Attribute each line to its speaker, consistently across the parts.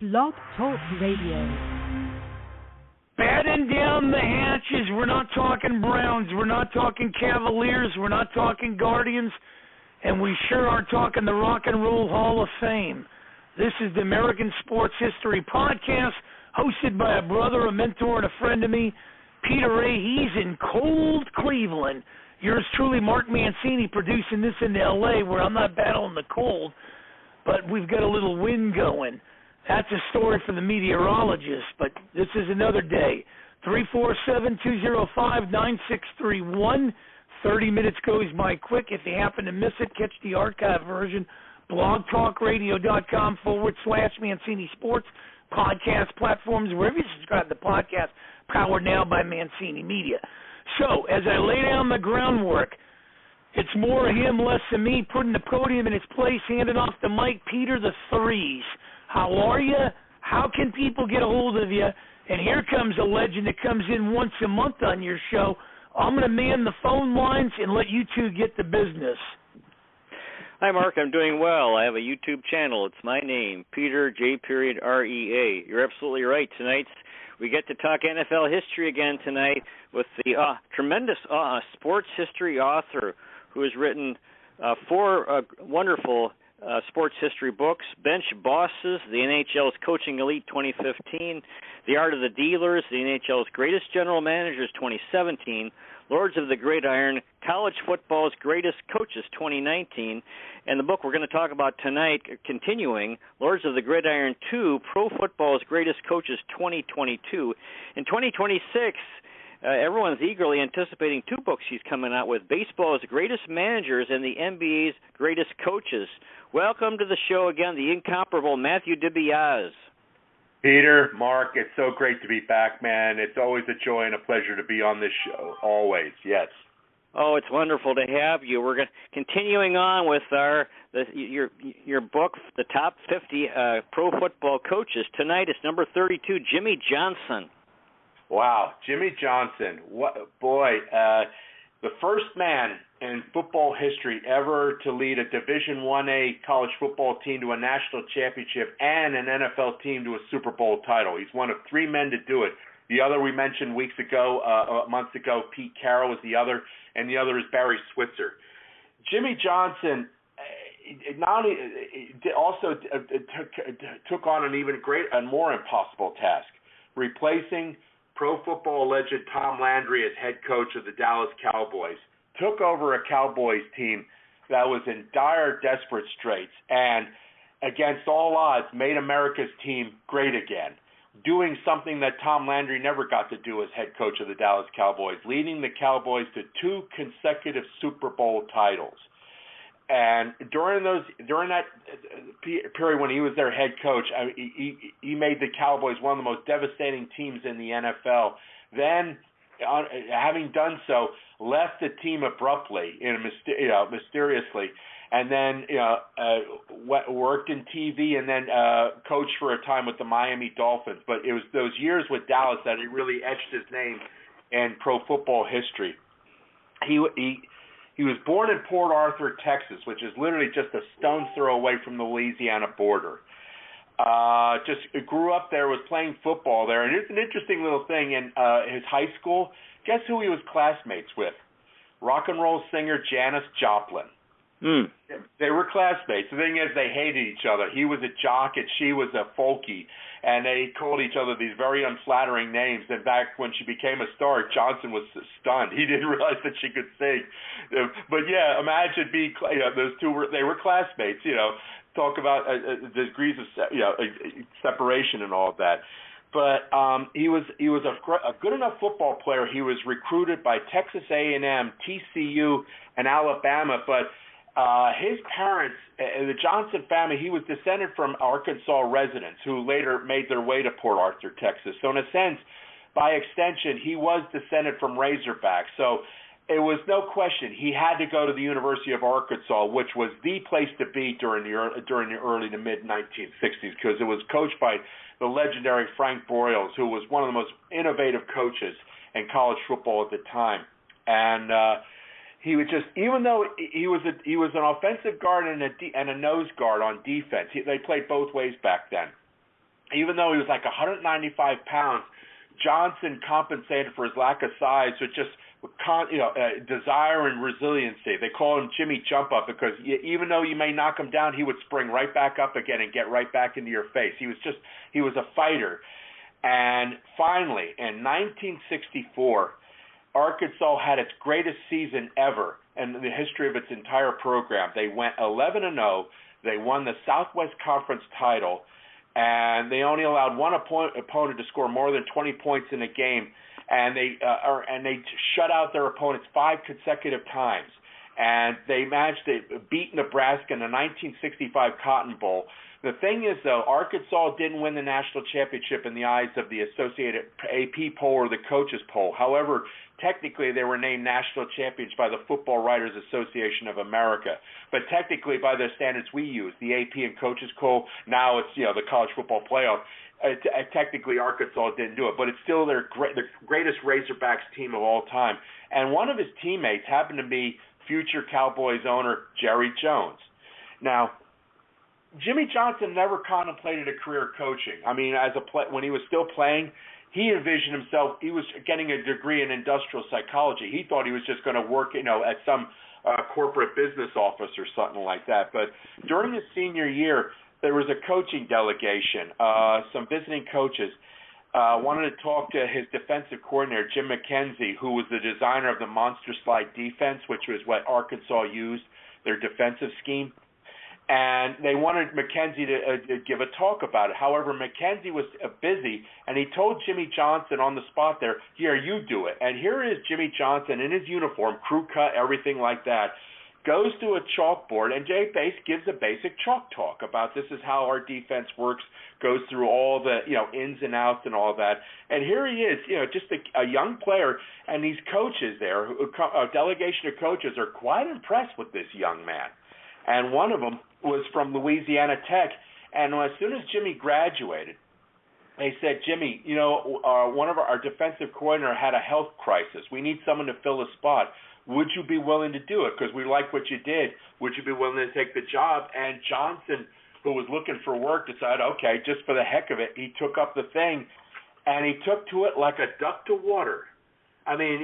Speaker 1: Blog Talk Radio.
Speaker 2: Batten down the hatches. We're not talking Browns. We're not talking Cavaliers. We're not talking Guardians. And we sure aren't talking the Rock and Roll Hall of Fame. This is the American Sports History Podcast, hosted by a brother, a mentor, and a friend of me, Peter Ray. He's in cold Cleveland. Yours truly, Mark Mancini, producing this in L.A., where I'm not battling the cold, but we've got a little wind going. That's a story for the meteorologist, but this is another day. 347-205-9631. 30 minutes goes by quick. If you happen to miss it, catch the archive version. blogtalkradio.com/Mancini Sports. Podcast platforms, wherever you subscribe to the podcast, powered now by Mancini Media. So, as I lay down the groundwork, it's more him, less than me, putting the podium in its place, handing off the mic. Peter, the threes. How are you? How can people get a hold of you? And here comes a legend that comes in once a month on your show. I'm going to man the phone lines and let you two get the business.
Speaker 3: Hi, Mark. I'm doing well. I have a YouTube channel. It's my name, Peter J. REA. You're absolutely right. Tonight we get to talk NFL history again tonight with the tremendous sports history author who has written four wonderful sports history books: Bench Bosses, the NHL's Coaching Elite 2015, The Art of the Dealers, the NHL's Greatest General Managers 2017, Lords of the Gridiron, College Football's Greatest Coaches 2019, and the book we're going to talk about tonight, continuing, Lords of the Gridiron 2, Pro Football's Greatest Coaches 2022. In 2026, everyone's eagerly anticipating two books he's coming out with, Baseball's Greatest Managers and the NBA's Greatest Coaches. Welcome to the show again, the incomparable Matthew DiBiase.
Speaker 4: Peter, Mark, it's so great to be back, man. It's always a joy and a pleasure to be on this show, always, yes.
Speaker 3: Oh, it's wonderful to have you. We're continuing on with your book, The Top 50 Pro Football Coaches. Tonight it's number 32, Jimmy Johnson.
Speaker 4: Wow, Jimmy Johnson. The first man in football history ever to lead a Division I-A college football team to a national championship and an NFL team to a Super Bowl title. He's one of three men to do it. The other we mentioned months ago, Pete Carroll was the other, and the other is Barry Switzer. Jimmy Johnson took on an even greater and more impossible task, replacing Pro Football legend Tom Landry as head coach of the Dallas Cowboys. Took over a Cowboys team that was in dire, desperate straits, and against all odds, made America's team great again, doing something that Tom Landry never got to do as head coach of the Dallas Cowboys, leading the Cowboys to two consecutive Super Bowl titles. And during that period when he was their head coach, he made the Cowboys one of the most devastating teams in the NFL. Then, having done so, left the team abruptly, mysteriously, and then worked in TV and then coached for a time with the Miami Dolphins. But it was those years with Dallas that he really etched his name in pro football history. He was born in Port Arthur, Texas, which is literally just a stone's throw away from the Louisiana border. Just grew up there, was playing football there. And it's an interesting little thing in his high school. Guess who he was classmates with? Rock and roll singer Janis Joplin. They were classmates. The thing is, they hated each other. He was a jock and she was a folkie, and they called each other these very unflattering names. In fact, when she became a star, Johnson was stunned. He didn't realize that she could sing. But yeah, imagine being those two they were classmates. Talk about degrees of separation and all of that. But he was a good enough football player. He was recruited by Texas A&M, TCU, and Alabama, but his parents, the Johnson family, he was descended from Arkansas residents who later made their way to Port Arthur, Texas. So in a sense, by extension, he was descended from Razorbacks. So it was no question he had to go to the University of Arkansas, which was the place to be during the early to mid 1960s, because it was coached by the legendary Frank Broyles, who was one of the most innovative coaches in college football at the time. And he was just, even though he was an offensive guard and a nose guard on defense, they played both ways back then. even though he was like 195 pounds, Johnson compensated for his lack of size with just desire and resiliency. They call him Jimmy Jump Up because even though you may knock him down, he would spring right back up again and get right back into your face. He was a fighter. And finally, in 1964, Arkansas had its greatest season ever in the history of its entire program. They went 11-0. They won the Southwest Conference title, and they only allowed one opponent to score more than 20 points in a game, and they shut out their opponents 5 consecutive times. And they managed to beat Nebraska in the 1965 Cotton Bowl. The thing is, though, Arkansas didn't win the national championship in the eyes of the Associated AP poll or the coaches poll. However, technically they were named national champions by the Football Writers Association of America. But technically, by the standards we use, the AP and coaches poll, now it's the college football playoff. Technically, Arkansas didn't do it, but it's still the greatest Razorbacks team of all time. And one of his teammates happened to be future Cowboys owner Jerry Jones. Now, Jimmy Johnson never contemplated a career coaching. I mean, when he was still playing, he envisioned himself. He was getting a degree in industrial psychology. He thought he was just going to work, at some corporate business office or something like that. But during his senior year, there was a coaching delegation. Some visiting coaches wanted to talk to his defensive coordinator, Jim McKenzie, who was the designer of the Monster Slide defense, which was what Arkansas used, their defensive scheme. And they wanted McKenzie to give a talk about it. However, McKenzie was busy, and he told Jimmy Johnson on the spot there, here, you do it. And here is Jimmy Johnson in his uniform, crew cut, everything like that, goes to a chalkboard, and DiBiase gives a basic chalk talk about this is how our defense works, goes through all the ins and outs and all that. And here he is, just a young player, and these coaches there, a delegation of coaches, are quite impressed with this young man. And one of them was from Louisiana Tech. And as soon as Jimmy graduated, they said, Jimmy, one of our defensive coordinator had a health crisis. We need someone to fill a spot. Would you be willing to do it? Because we like what you did. Would you be willing to take the job? And Johnson, who was looking for work, decided, okay, just for the heck of it, he took up the thing, and he took to it like a duck to water. I mean,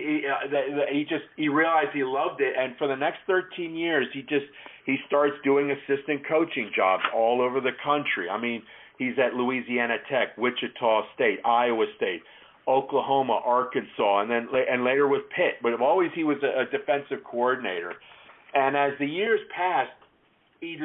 Speaker 4: he realized he loved it, and for the next 13 years, he starts doing assistant coaching jobs all over the country. I mean, he's at Louisiana Tech, Wichita State, Iowa State, Oklahoma, Arkansas, and later with Pitt. But always he was a defensive coordinator. And as the years passed, he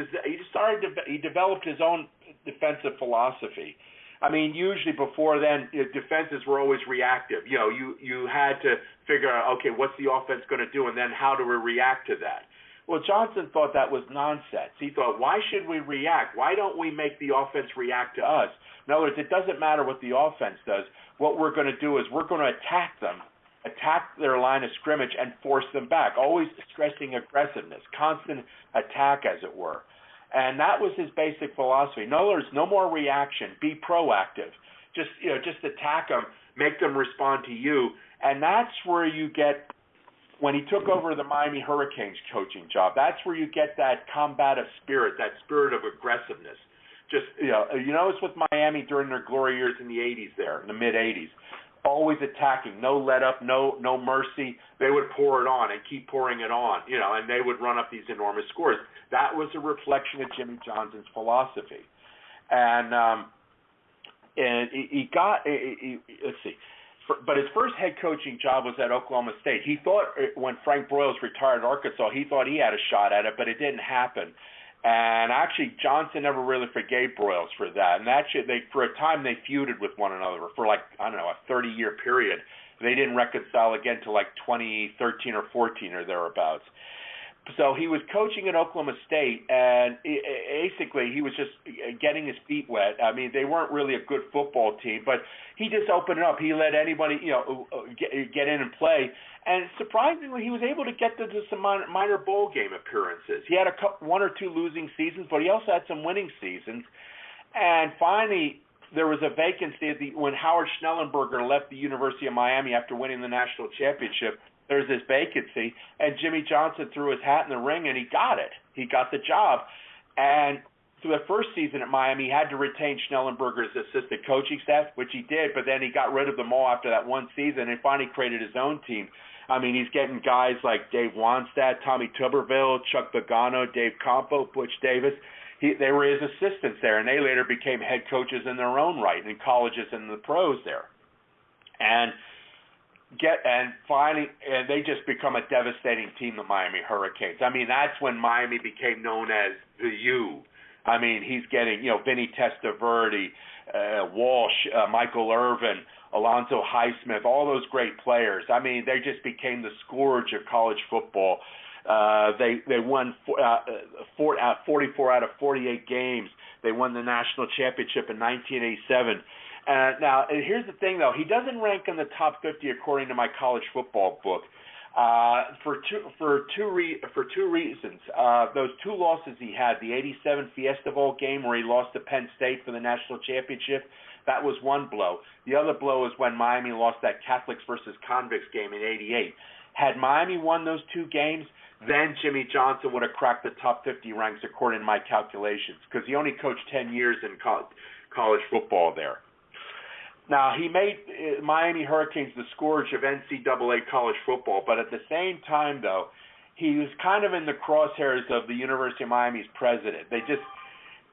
Speaker 4: developed his own defensive philosophy. I mean, usually before then, defenses were always reactive. You had to figure out, okay, what's the offense going to do, and then how do we react to that? Well, Johnson thought that was nonsense. He thought, why should we react? Why don't we make the offense react to us? In other words, it doesn't matter what the offense does. What we're going to do is we're going to attack them, attack their line of scrimmage, and force them back, always stressing aggressiveness, constant attack, as it were. And that was his basic philosophy. In other words, no more reaction. Be proactive. Just attack them, make them respond to you. And that's where you get, when he took over the Miami Hurricanes coaching job, that's where you get that combative spirit, that spirit of aggressiveness. You notice with Miami during their glory years in the 80s there, in the mid-80s, always attacking, no let up, no mercy. They would pour it on and keep pouring it on, and they would run up these enormous scores. That was a reflection of Jimmy Johnson's philosophy. And let's see. But his first head coaching job was at Oklahoma State. He thought when Frank Broyles retired at Arkansas, he thought he had a shot at it, but it didn't happen. And actually, Johnson never really forgave Broyles for that. And for a time, they feuded with one another for a 30-year period. They didn't reconcile again till 2013 or 14 or thereabouts. So he was coaching at Oklahoma State, and basically he was just getting his feet wet. I mean, they weren't really a good football team, but he just opened it up. He let anybody, get in and play. And surprisingly, he was able to get to some minor bowl game appearances. He had one or two losing seasons, but he also had some winning seasons. And finally, there was a vacancy when Howard Schnellenberger left the University of Miami after winning the national championship. There's this vacancy, and Jimmy Johnson threw his hat in the ring, and he got it. He got the job. And the first season at Miami, he had to retain Schnellenberger's assistant coaching staff, which he did, but then he got rid of them all after that one season and finally created his own team. I mean, he's getting guys like Dave Wanstadt, Tommy Tuberville, Chuck Pagano, Dave Campo, Butch Davis. They were his assistants there, and they later became head coaches in their own right in colleges and the pros there. And finally, they just become a devastating team, the Miami Hurricanes. I mean, that's when Miami became known as the U. I mean, he's getting, Vinny Testaverde, Walsh, Michael Irvin, Alonzo Highsmith, all those great players. I mean, they just became the scourge of college football. They won 44 out of 48 games. They won the national championship in 1987. Now, here's the thing, though. He doesn't rank in the top 50 according to my college football book. For two reasons. Those two losses he had, the 87 Fiesta Bowl game where he lost to Penn State for the national championship, that was one blow. The other blow is when Miami lost that Catholics versus Convicts game in 88. Had Miami won those two games, then Jimmy Johnson would have cracked the top 50 ranks according to my calculations, because he only coached 10 years in college football there. Now, he made Miami Hurricanes the scourge of NCAA college football, but at the same time, though, he was kind of in the crosshairs of the University of Miami's president. They just,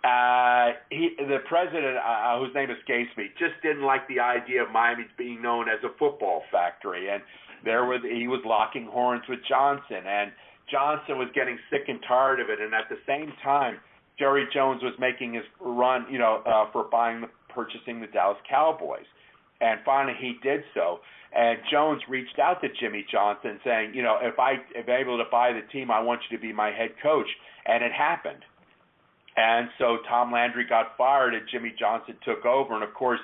Speaker 4: the president, whose name escapes me, just didn't like the idea of Miami being known as a football factory, and he was locking horns with Johnson, and Johnson was getting sick and tired of it, and at the same time, Jerry Jones was making his run, for purchasing the Dallas Cowboys. And finally he did so. And Jones reached out to Jimmy Johnson saying, if I'm able to buy the team, I want you to be my head coach. And it happened. And so Tom Landry got fired and Jimmy Johnson took over. And, of course,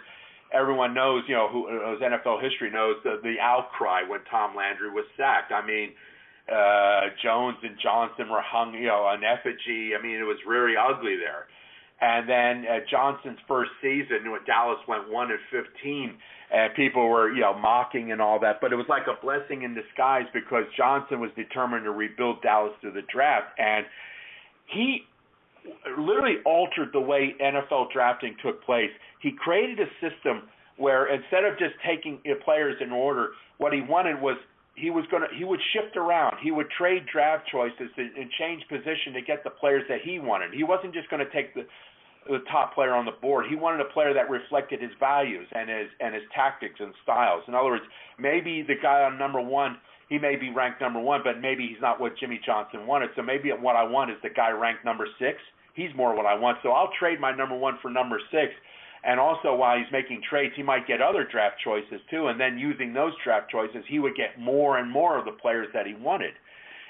Speaker 4: everyone knows, who knows NFL history knows the outcry when Tom Landry was sacked. I mean, Jones and Johnson were hung, an effigy. I mean, it was really ugly there. And then Johnson's first season, when Dallas went 1-15, and people were, mocking and all that. But it was like a blessing in disguise because Johnson was determined to rebuild Dallas through the draft. And he literally altered the way NFL drafting took place. He created a system where instead of just taking players in order, what he wanted was he would shift around. He would trade draft choices and change position to get the players that he wanted. He wasn't just going to take the top player on the board. He wanted a player that reflected his values and his tactics and styles. In other words, maybe the guy on number one, he may be ranked number one, but maybe he's not what Jimmy Johnson wanted. So maybe what I want is the guy ranked number 6. He's more what I want. So I'll trade my number one for number 6. And also, while he's making trades, he might get other draft choices too. And then using those draft choices, he would get more and more of the players that he wanted.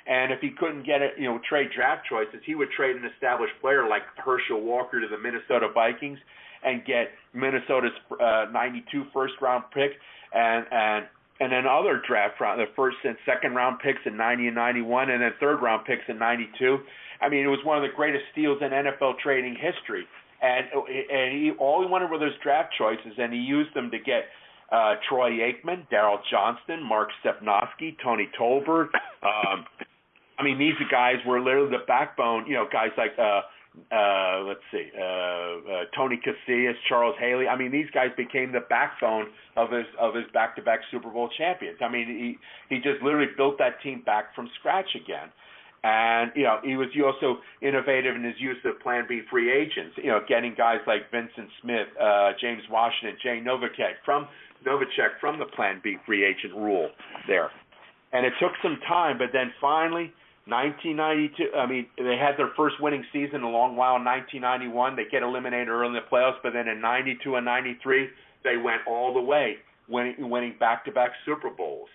Speaker 4: And if he couldn't get trade draft choices, he would trade an established player like Herschel Walker to the Minnesota Vikings and get Minnesota's 92 first-round pick and then other draft round, the first and second-round picks in 90 and 91, and then third-round picks in 92. I mean, it was one of the greatest steals in NFL trading history. And all he wanted were those draft choices, and he used them to get Troy Aikman, Darryl Johnston, Mark Stepnoski, Tony Tolbert. I mean, these guys were literally the backbone. Guys like Tony Casillas, Charles Haley. I mean, these guys became the backbone of his back-to-back Super Bowl champions. I mean, he just literally built that team back from scratch again. And, he was also innovative in his use of Plan B free agents, getting guys like Vincent Smith, James Washington, Jay Novacek from the Plan B free agent rule there. And it took some time, but then finally, 1992, they had their first winning season in a long while in 1991. They get eliminated early in the playoffs, but then in 92 and 93, they went all the way, winning back-to-back Super Bowls.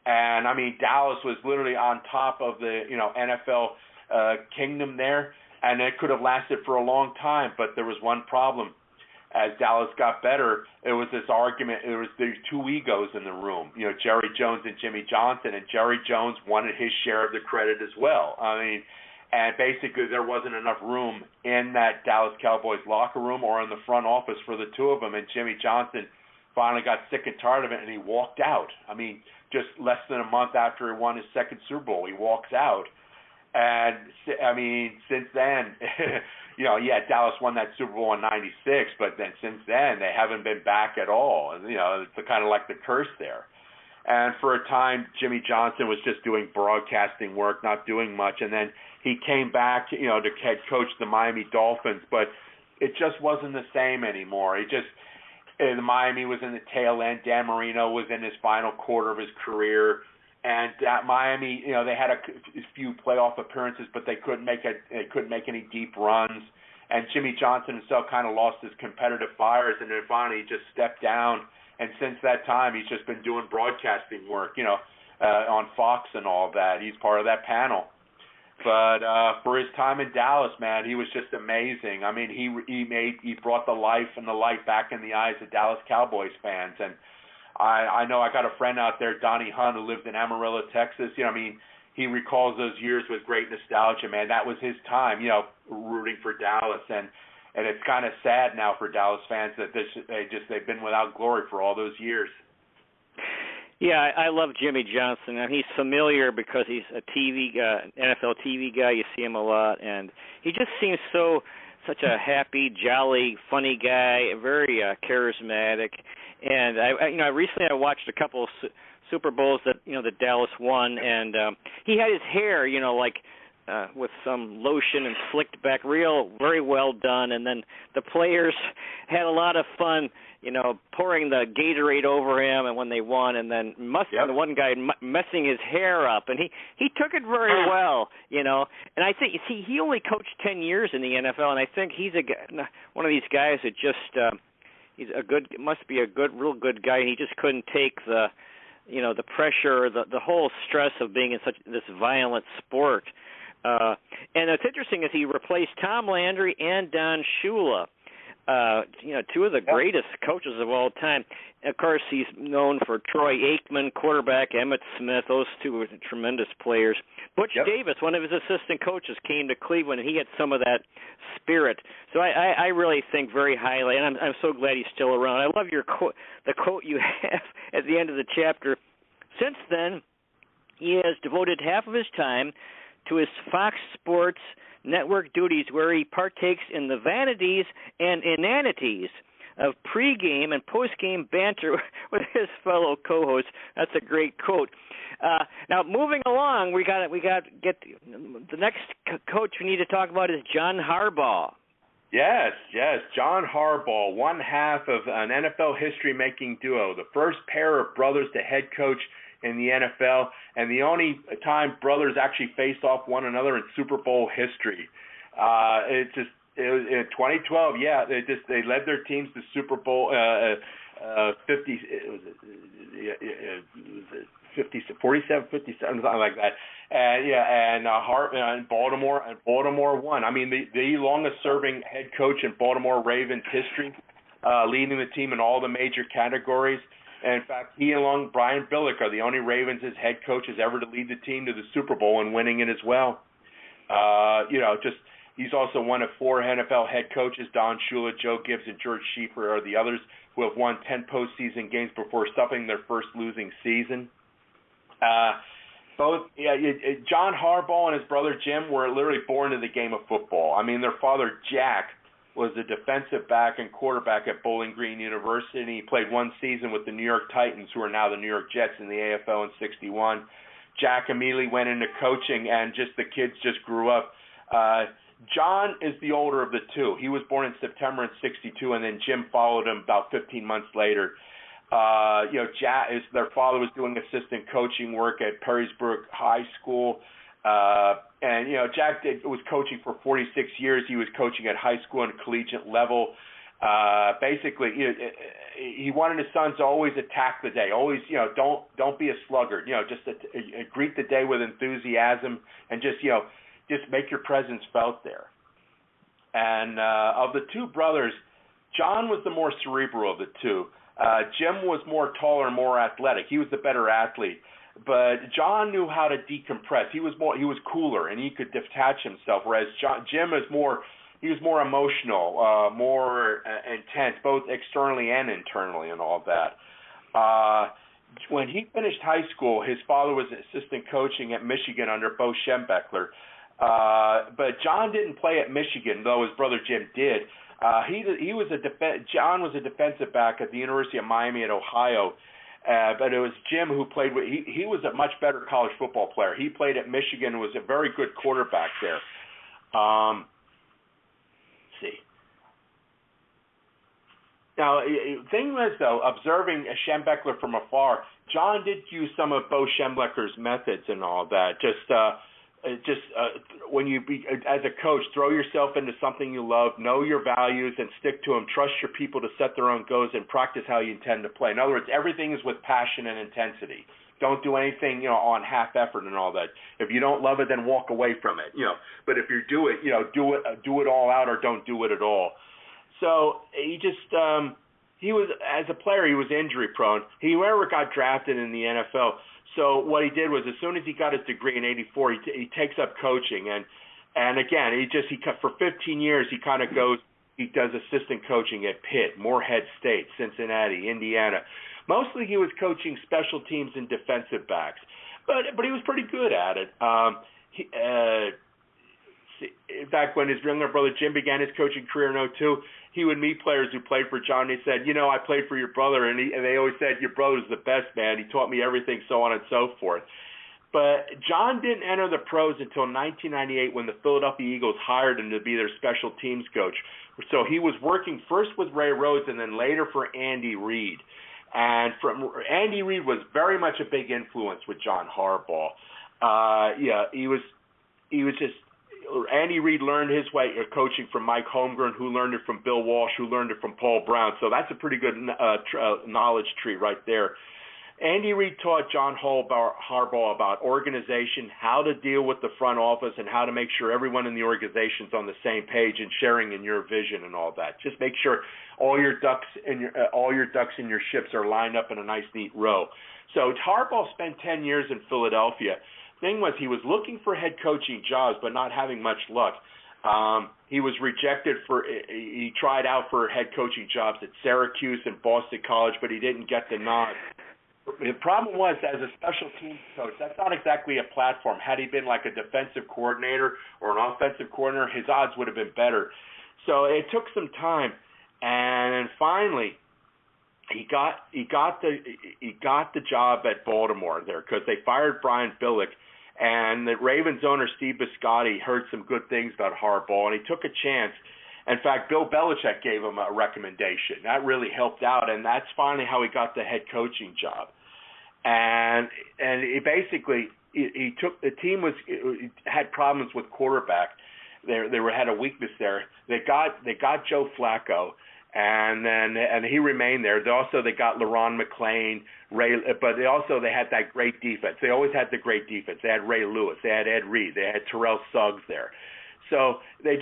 Speaker 4: And, Dallas was literally on top of the, NFL kingdom there, and it could have lasted for a long time, but there was one problem. As Dallas got better, it was this argument. There was these two egos in the room, Jerry Jones and Jimmy Johnson, and Jerry Jones wanted his share of the credit as well. And basically there wasn't enough room in that Dallas Cowboys locker room or in the front office for the two of them, and Jimmy Johnson finally got sick and tired of it, and he walked out. Just less than a month after he won his second Super Bowl, he walks out. And, since then, Dallas won that Super Bowl in '96, but then since then they haven't been back at all. And it's kind of like the curse there. And for a time, Jimmy Johnson was just doing broadcasting work, not doing much. And then he came back, to head coach the Miami Dolphins, but it just wasn't the same anymore. The Miami was in the tail end. Dan Marino was in his final quarter of his career. And Miami, they had a few playoff appearances, but they couldn't make any deep runs. And Jimmy Johnson himself kind of lost his competitive fires, and then finally he just stepped down. And since that time, he's just been doing broadcasting work, on Fox and all that. He's part of that panel. But for his time in Dallas, man, he was just amazing. I mean, he brought the life and the light back in the eyes of Dallas Cowboys fans. And I know I got a friend out there, Donnie Hunt, who lived in Amarillo, Texas. He recalls those years with great nostalgia, man. That was his time, rooting for Dallas. And it's kind of sad now for Dallas fans that they've been without glory for all those years.
Speaker 3: Yeah, I love Jimmy Johnson. And he's familiar because he's a NFL TV guy. You see him a lot, and he just seems such a happy, jolly, funny guy, very charismatic. And I recently watched a couple of Super Bowls that that Dallas won, and he had his hair with some lotion and slicked back, very well done. And then the players had a lot of fun, pouring the Gatorade over him, and when they won, and then the one guy messing his hair up, and he took it very well, And I think he only coached 10 years in the NFL, and I think he's one of these guys that just must be a real good guy, and he just couldn't take the pressure, the whole stress of being in this violent sport. And what's interesting is he replaced Tom Landry and Don Shula, two of the greatest coaches of all time. Of course, he's known for Troy Aikman, quarterback, Emmitt Smith. Those two were tremendous players. Butch Davis, one of his assistant coaches, came to Cleveland, and he had some of that spirit. So I really think very highly, and I'm so glad he's still around. I love your the quote you have at the end of the chapter. Since then, he has devoted half of his time to his Fox Sports network duties, where he partakes in the vanities and inanities of pregame and postgame banter with his fellow co-hosts. That's a great quote. Now, moving along, we got to get the next coach we need to talk about is John Harbaugh.
Speaker 4: Yes, John Harbaugh, one half of an NFL history-making duo, the first pair of brothers to head coach in the NFL, and the only time brothers actually faced off one another in Super Bowl history. It was in 2012. Yeah, they led their teams to Super Bowl 47, 57, something like that. And Baltimore won. I mean, the longest-serving head coach in Baltimore Ravens history, leading the team in all the major categories. And in fact, he along Brian Billick are the only Ravens' head coaches ever to lead the team to the Super Bowl and winning it as well. He's also one of 4 NFL head coaches. Don Shula, Joe Gibbs, and George Schieffer are the others who have won 10 postseason games before suffering their first losing season. John Harbaugh and his brother Jim were literally born into the game of football. I mean, their father Jack was a defensive back and quarterback at Bowling Green University, and he played one season with the New York Titans, who are now the New York Jets in the AFL in '61. Jack immediately went into coaching, and the kids just grew up. John is the older of the two. He was born in September in '62, and then Jim followed him about 15 months later. Their father was doing assistant coaching work at Perrysburg High School. Jack was coaching for 46 years. He was coaching at high school and collegiate level. Basically, he wanted his sons to always attack the day. Always, don't be a sluggard. Greet the day with enthusiasm and just make your presence felt there. And of the two brothers, John was the more cerebral of the two. Jim was more taller and more athletic. He was the better athlete. But John knew how to decompress. He was cooler, and he could detach himself. Whereas Jim was more emotional, more intense, both externally and internally, and all that. When he finished high school, his father was assistant coaching at Michigan under Bo Schembechler. But John didn't play at Michigan, though his brother Jim did. John was a defensive back at the University of Miami at Ohio, but it was Jim who played with. He was a much better college football player. He played at Michigan, was a very good quarterback there. Let's see. Now, thing was, though, observing Schembechler from afar, John did use some of Bo Schembechler's methods and all that. When you be as a coach, throw yourself into something you love, know your values, and stick to them. Trust your people to set their own goals and practice how you intend to play. In other words, everything is with passion and intensity. Don't do anything, on half effort and all that. If you don't love it, then walk away from it. But if you do it, do it all out or don't do it at all. So he just he was, as a player, he was injury prone. He never got drafted in the NFL. So what he did was, as soon as he got his degree in '84, he takes up coaching, and again, for 15 years he kind of he does assistant coaching at Pitt, Morehead State, Cincinnati, Indiana. Mostly he was coaching special teams and defensive backs, but he was pretty good at it. In fact, when his younger brother Jim began his coaching career in '02, he would meet players who played for John. And he said, I played for your brother, and they always said, your brother's the best, man. He taught me everything, so on and so forth. But John didn't enter the pros until 1998 when the Philadelphia Eagles hired him to be their special teams coach. So he was working first with Ray Rhodes and then later for Andy Reid. And Andy Reid was very much a big influence with John Harbaugh. He was just. Andy Reid learned his way of coaching from Mike Holmgren, who learned it from Bill Walsh, who learned it from Paul Brown. So that's a pretty good knowledge tree right there. Andy Reid taught John Harbaugh about organization, how to deal with the front office, and how to make sure everyone in the organization's on the same page and sharing in your vision and all that. Just make sure all your ducks in your ships are lined up in a nice, neat row. So Harbaugh spent 10 years in Philadelphia. Thing was, he was looking for head coaching jobs, but not having much luck. He was rejected he tried out for head coaching jobs at Syracuse and Boston College, but he didn't get the nod. The problem was, as a special teams coach, that's not exactly a platform. Had he been like a defensive coordinator or an offensive coordinator, his odds would have been better. So it took some time, and finally, he got the job at Baltimore there because they fired Brian Billick, and the Ravens owner Steve Biscotti heard some good things about Harbaugh, and he took a chance. In fact, Bill Belichick gave him a recommendation. That really helped out, and that's finally how he got the head coaching job. And he basically he took the team had problems with quarterback. They had a weakness there. They got Joe Flacco. And he remained there. They got LeRon McClain, but they had that great defense. They always had the great defense. They had Ray Lewis, they had Ed Reed, they had Terrell Suggs there. So they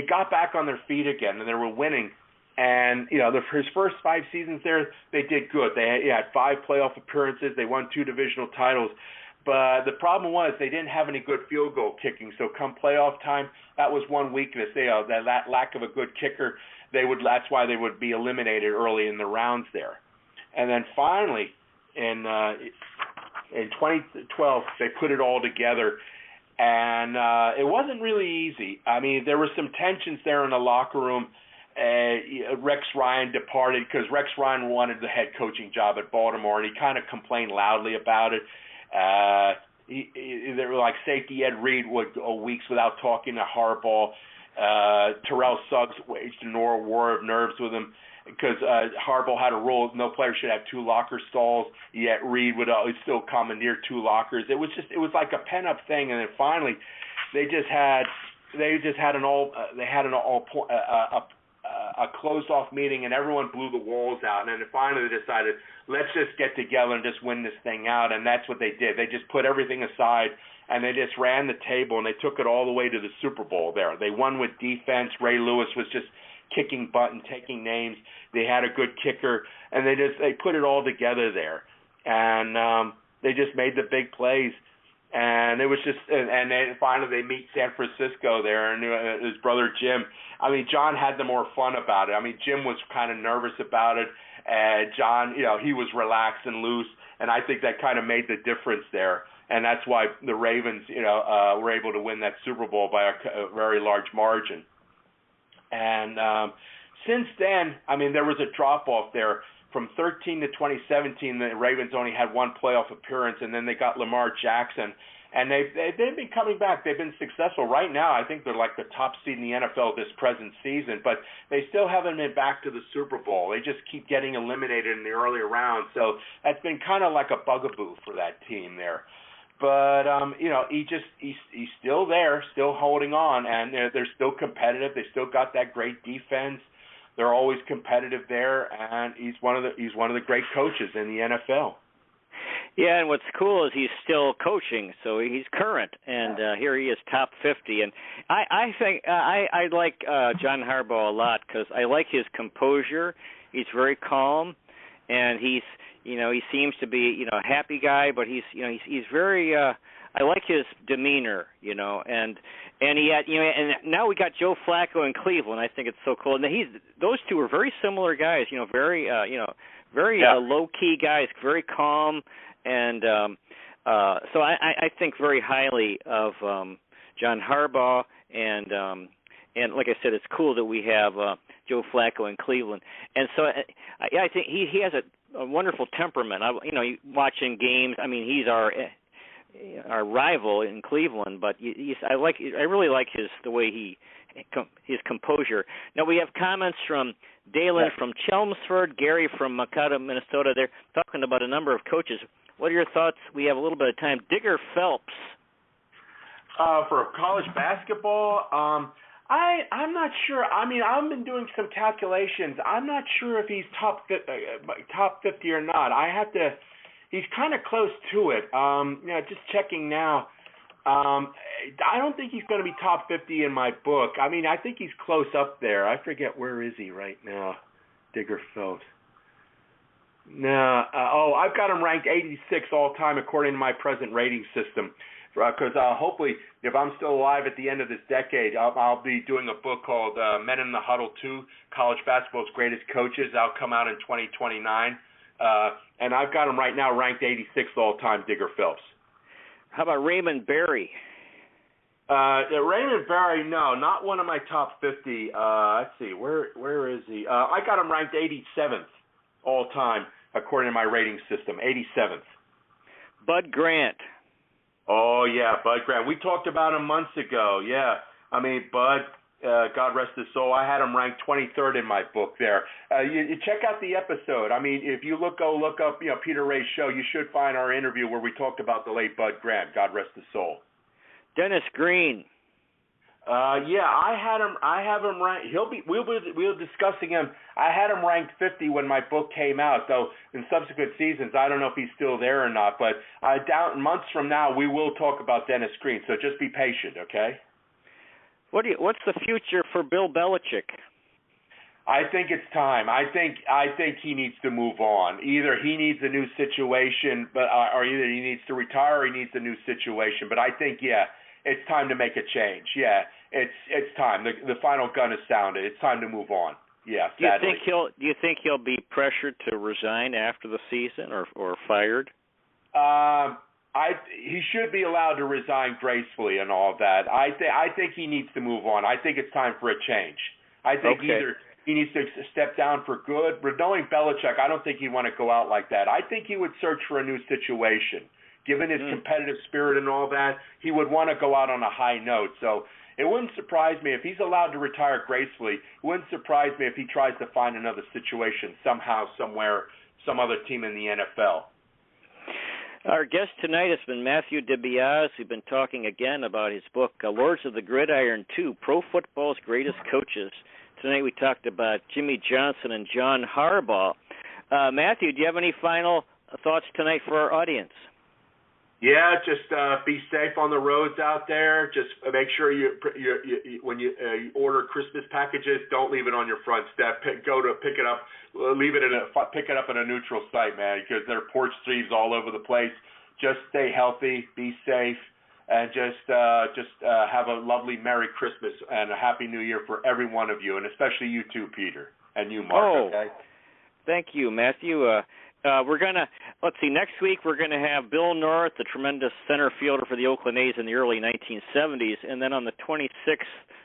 Speaker 4: got back on their feet again, and they were winning. And his first 5 seasons there, they did good. He had 5 playoff appearances. They won 2 divisional titles. But the problem was they didn't have any good field goal kicking. So come playoff time, that was one weakness. That lack of a good kicker. That's why they would be eliminated early in the rounds there. And then finally, in 2012, they put it all together, and it wasn't really easy. I mean, there were some tensions there in the locker room. Rex Ryan departed because Rex Ryan wanted the head coaching job at Baltimore, and he kind of complained loudly about it. There were like safety Ed Reed would go weeks without talking to Harbaugh. Terrell Suggs waged a war of nerves with him because Harbaugh had a rule: no player should have 2 locker stalls. Yet Reed would always still commandeer 2 lockers. It was like a pent up thing, and then finally they had a closed off meeting, and everyone blew the walls out, and then finally they decided, let's just get together and just win this thing out. And that's what they did. They just put everything aside, and they just ran the table, and they took it all the way to the Super Bowl there. They won with defense. Ray Lewis was just kicking butt and taking names. They had a good kicker, and they put it all together there. And they just made the big plays. And it was just, and then finally they meet San Francisco there, and his brother Jim. I mean, John had the more fun about it. I mean, Jim was kind of nervous about it, and John, he was relaxed and loose, and I think that kind of made the difference there. and that's why the Ravens, were able to win that Super Bowl by a very large margin. And since then, I mean, there was a drop-off there. From 13 to 2017, the Ravens only had one playoff appearance, and then they got Lamar Jackson. And they've been coming back. They've been successful. Right now, I think they're like the top seed in the NFL this present season, but they still haven't been back to the Super Bowl. They just keep getting eliminated in the earlier rounds. So that's been kind of like a bugaboo for that team there. But he's still there, still holding on, and they're still competitive. They still got that great defense. They're always competitive there, and he's one of the great coaches in the NFL.
Speaker 3: Yeah, and what's cool is he's still coaching, so he's current, and here he is, top 50. And I think I like John Harbaugh a lot because I like his composure. He's very calm, and he seems to be a happy guy, but he's very. I like his demeanor, and he had and now we got Joe Flacco in Cleveland. I think it's so cool. And those two are very similar guys, very low key guys, very calm. And so I think very highly of John Harbaugh, and like I said, it's cool that we have Joe Flacco in Cleveland. And so I think he has a wonderful temperament. Watching games. I mean, he's our rival in Cleveland, but I really like the way his composure. Now we have comments from Dalen from Chelmsford, Gary from Makata, Minnesota. They're talking about a number of coaches. What are your thoughts? We have a little bit of time. Digger Phelps.
Speaker 4: For college basketball, I'm not sure. I mean, I've been doing some calculations. I'm not sure if he's top 50 or not. He's kind of close to it. Just checking now. I don't think he's going to be top 50 in my book. I mean, I think he's close up there. I forget where is he right now, Digger Phelps. No, I've got him ranked 86 all time according to my present rating system. Because hopefully, if I'm still alive at the end of this decade, I'll be doing a book called Men in the Huddle 2, College Basketball's Greatest Coaches. That'll come out in 2029. And I've got him right now ranked 86th all time, Digger Phelps.
Speaker 3: How about Raymond Berry?
Speaker 4: Raymond Berry, no, not one of my top 50. Let's see, where is he? I got him ranked 87th all time according to my rating system, 87th.
Speaker 3: Bud Grant.
Speaker 4: Oh, yeah, Bud Grant. We talked about him months ago, yeah. I mean, Bud, God rest his soul, I had him ranked 23rd in my book there. You check out the episode. I mean, if you go look up Peter Ray's show, you should find our interview where we talked about the late Bud Grant, God rest his soul.
Speaker 3: Dennis Green.
Speaker 4: Yeah, I have him ranked. We'll discussing him. I had him ranked 50 when my book came out. Though in subsequent seasons, I don't know if he's still there or not. But down months from now, we will talk about Dennis Green. So just be patient, okay?
Speaker 3: What's the future for Bill Belichick?
Speaker 4: I think it's time. I think he needs to move on. Either he needs a new situation, or either he needs to retire or he needs a new situation. But I think, it's time to make a change. Yeah, it's time. The final gun is sounded. It's time to move on. Yeah, sadly.
Speaker 3: Do you think he'll be pressured to resign after the season or fired?
Speaker 4: He should be allowed to resign gracefully and all that. I think he needs to move on. I think it's time for a change. I think either he needs to step down for good. But knowing Belichick, I don't think he'd want to go out like that. I think he would search for a new situation. Given his competitive spirit and all that, he would want to go out on a high note. So it wouldn't surprise me if he's allowed to retire gracefully. It wouldn't surprise me if he tries to find another situation somehow, somewhere, some other team in the NFL.
Speaker 3: Our guest tonight has been Matthew DiBiase. We've been talking again about his book, Lords of the Gridiron 2, Pro Football's Greatest Coaches. Tonight we talked about Jimmy Johnson and John Harbaugh. Matthew, do you have any final thoughts tonight for our audience?
Speaker 4: Yeah, just be safe on the roads out there. Just make sure when you order Christmas packages, don't leave it on your front step. Pick it up, pick it up at a neutral site, man, because there are porch thieves all over the place. Just stay healthy, be safe, and just have a lovely Merry Christmas and a Happy New Year for every one of you, and especially you too, Peter, and you, Mark. Okay.
Speaker 3: Thank you, Matthew. Let's see, next week we're going to have Bill North, the tremendous center fielder for the Oakland A's in the early 1970s, and then on the 26th,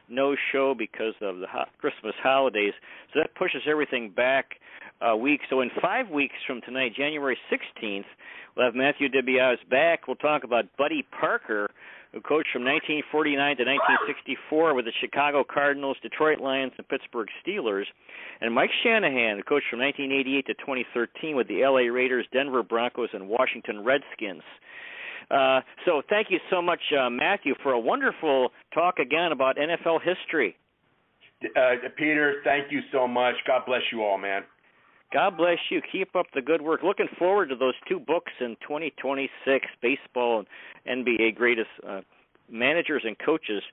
Speaker 3: no show because of the Christmas holidays. So that pushes everything back a week. So in 5 weeks from tonight, January 16th, we'll have Matthew DiBiase back. We'll talk about Buddy Parker, who coached from 1949 to 1964 with the Chicago Cardinals, Detroit Lions, and Pittsburgh Steelers, and Mike Shanahan, who coached from 1988 to 2013 with the LA Raiders, Denver Broncos, and Washington Redskins. So thank you so much, Matthew, for a wonderful talk again about NFL history.
Speaker 4: Peter, thank you so much. God bless you all, man.
Speaker 3: God bless you. Keep up the good work. Looking forward to those 2 books in 2026, baseball and NBA greatest managers and coaches.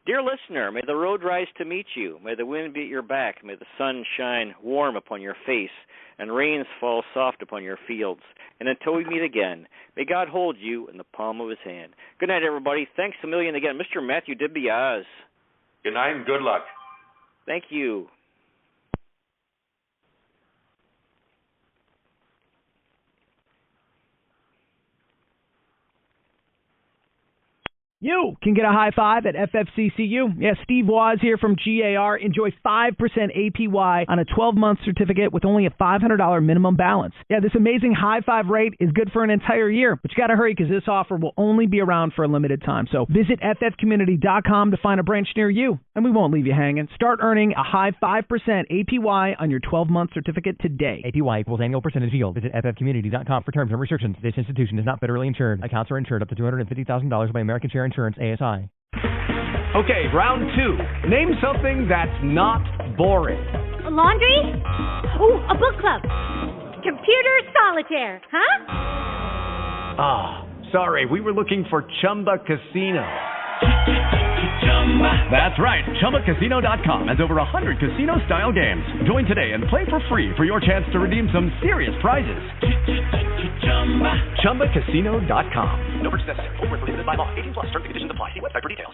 Speaker 3: Dear listener, may the road rise to meet you. May the wind be at your back. May the sun shine warm upon your face and rains fall soft upon your fields. And until we meet again, may God hold you in the palm of his hand. Good night, everybody. Thanks a million again. Mr. Matthew DiBiase.
Speaker 4: Good night and good luck.
Speaker 3: Thank you.
Speaker 5: You can get a high five at FFCCU. Yeah, Steve Waz here from GAR. Enjoy 5% APY on a 12-month certificate with only a $500 minimum balance. Yeah, this amazing high five rate is good for an entire year, but you got to hurry because this offer will only be around for a limited time. So visit ffcommunity.com to find a branch near you, and we won't leave you hanging. Start earning a high 5% APY on your 12-month certificate today.
Speaker 6: APY equals annual percentage yield. Visit ffcommunity.com for terms and restrictions. This institution is not federally insured. Accounts are insured up to $250,000 by American Share Insurance, ASI.
Speaker 7: Okay, round 2. Name something that's not boring.
Speaker 8: A laundry? Ooh, a book club. Computer solitaire, huh?
Speaker 7: Ah, sorry, we were looking for Chumba Casino. That's right, ChumbaCasino.com has over 100 casino-style games. Join today and play for free for your chance to redeem some serious prizes. ChumbaCasino.com.
Speaker 9: No purchase necessary. Void where prohibited by law. 18+. Terms and conditions apply. See website for details.